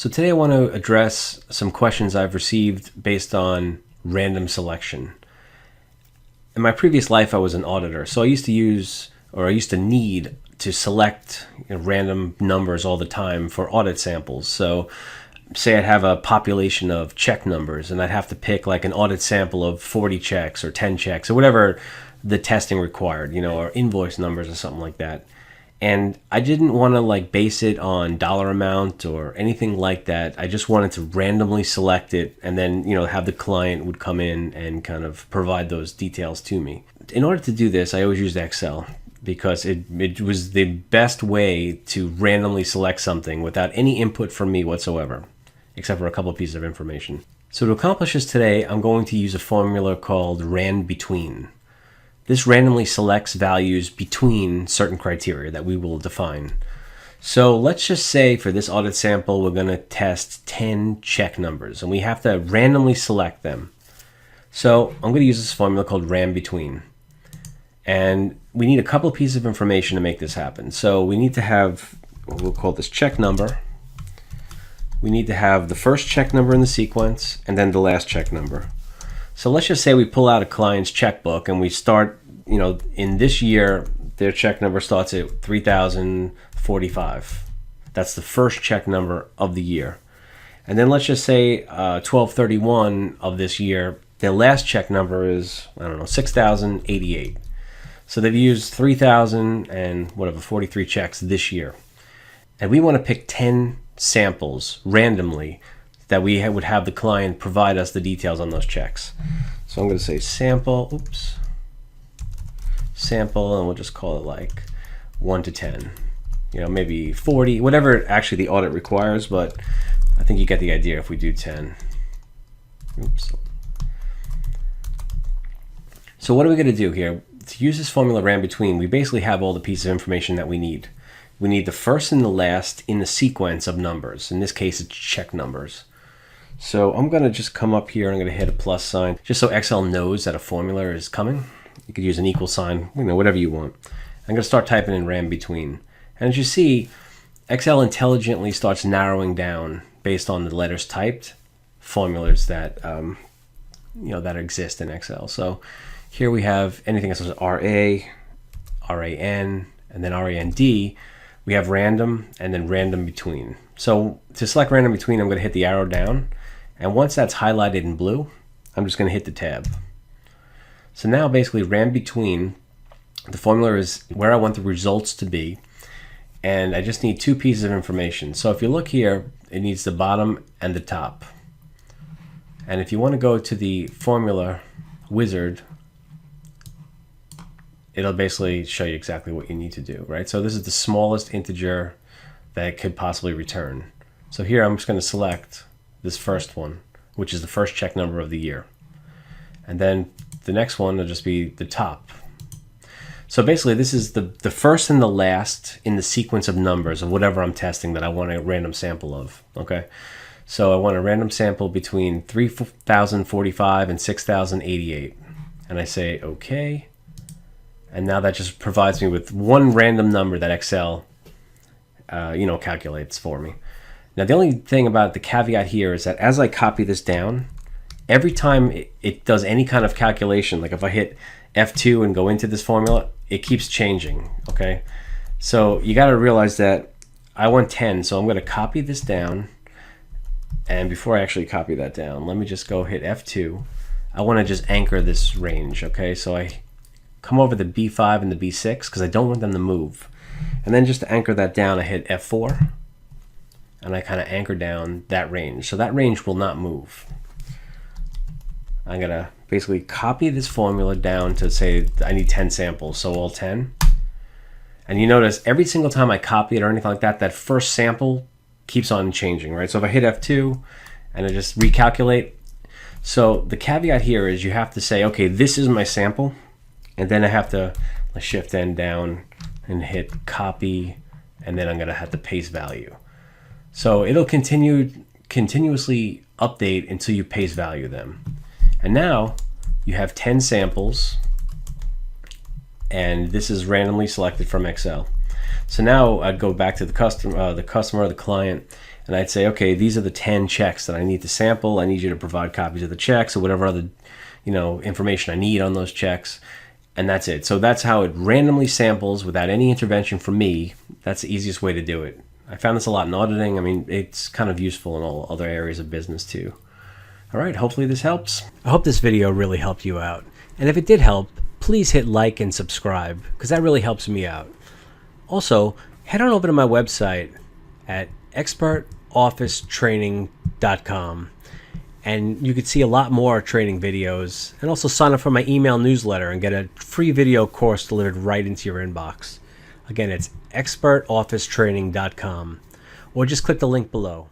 So today I want to address some questions I've received based on random selection. In my previous life, I was an auditor, so I used to need to select random numbers all the time for audit samples. So say I'd have a population of check numbers and I'd have to pick like an audit sample of 40 checks or 10 checks or whatever the testing required, or invoice numbers or something like that. And I didn't want to base it on dollar amount or anything like that. I just wanted to randomly select it and then, have the client would come in and kind of provide those details to me. In order to do this, I always used Excel because it was the best way to randomly select something without any input from me whatsoever, except for a couple of pieces of information. So to accomplish this today, I'm going to use a formula called RANDBETWEEN. This randomly selects values between certain criteria that we will define. So let's just say for this audit sample, we're going to test 10 check numbers and we have to randomly select them. So I'm going to use this formula called RANDBETWEEN. And we need a couple of pieces of information to make this happen. So we need to have, we'll call this check number. We need to have the first check number in the sequence and then the last check number. So let's just say we pull out a client's checkbook and we start, in this year, their check number starts at 3,045. That's the first check number of the year. And then let's just say 12/31 of this year, their last check number is, 6,088. So they've used 3,043 checks this year. And we want to pick 10 samples randomly that we would have the client provide us the details on those checks. So I'm going to say sample, and we'll just call it 1 to 10. Maybe 40, whatever actually the audit requires, but I think you get the idea if we do 10. So what are we going to do here? To use this formula RANDBETWEEN, we basically have all the pieces of information that we need. We need the first and the last in the sequence of numbers. In this case, it's check numbers. So I'm going to just come up here and I'm going to hit a plus sign just so Excel knows that a formula is coming. You could use an equal sign, whatever you want. I'm going to start typing in RANDBETWEEN. And as you see, Excel intelligently starts narrowing down based on the letters typed formulas that that exist in Excel. So here we have anything that says RA, RAN, and then RAND. We have random and then RANDBETWEEN. So to select RANDBETWEEN, I'm going to hit the arrow down. And once that's highlighted in blue, I'm just going to hit the tab. So now basically RANDBETWEEN, the formula is where I want the results to be. And I just need two pieces of information. So if you look here, it needs the bottom and the top. And if you want to go to the formula wizard, it'll basically show you exactly what you need to do, right? So this is the smallest integer that it could possibly return. So here I'm just going to select this first one, which is the first check number of the year. And then the next one will just be the top. So basically this is the first and the last in the sequence of numbers of whatever I'm testing that I want a random sample of, okay? So I want a random sample between 3,045 and 6,088. And I say okay. And now that just provides me with one random number that Excel calculates for me. Now the only thing about the caveat here is that as I copy this down, every time it does any kind of calculation, like if I hit F2 and go into this formula, it keeps changing, okay? So you got to realize that I want 10, so I'm going to copy this down. And before I actually copy that down, let me just go hit F2. I want to just anchor this range, okay? So I come over the B5 and the B6 because I don't want them to move. And then just to anchor that down, I hit F4. And I kind of anchor down that range. So that range will not move. I'm going to basically copy this formula down to say I need 10 samples, so all 10. And you notice every single time I copy it or anything like that, that first sample keeps on changing, right? So if I hit F2 and I just recalculate, so the caveat here is you have to say, okay, this is my sample, and then I have to shift N down and hit copy, and then I'm going to have to paste value. So it'll continuously update until you paste value them. And now you have 10 samples, and this is randomly selected from Excel. So now I'd go back to the customer, the client, and I'd say, okay, these are the 10 checks that I need to sample. I need you to provide copies of the checks or whatever other, information I need on those checks. And that's it. So that's how it randomly samples without any intervention from me. That's the easiest way to do it. I found this a lot in auditing. I mean, it's kind of useful in all other areas of business too. All right, hopefully this helps. I hope this video really helped you out. And if it did help, please hit like and subscribe, because that really helps me out. Also, head on over to my website at expertofficetraining.com, and you can see a lot more training videos, and also sign up for my email newsletter and get a free video course delivered right into your inbox. Again, it's expertofficetraining.com, or just click the link below.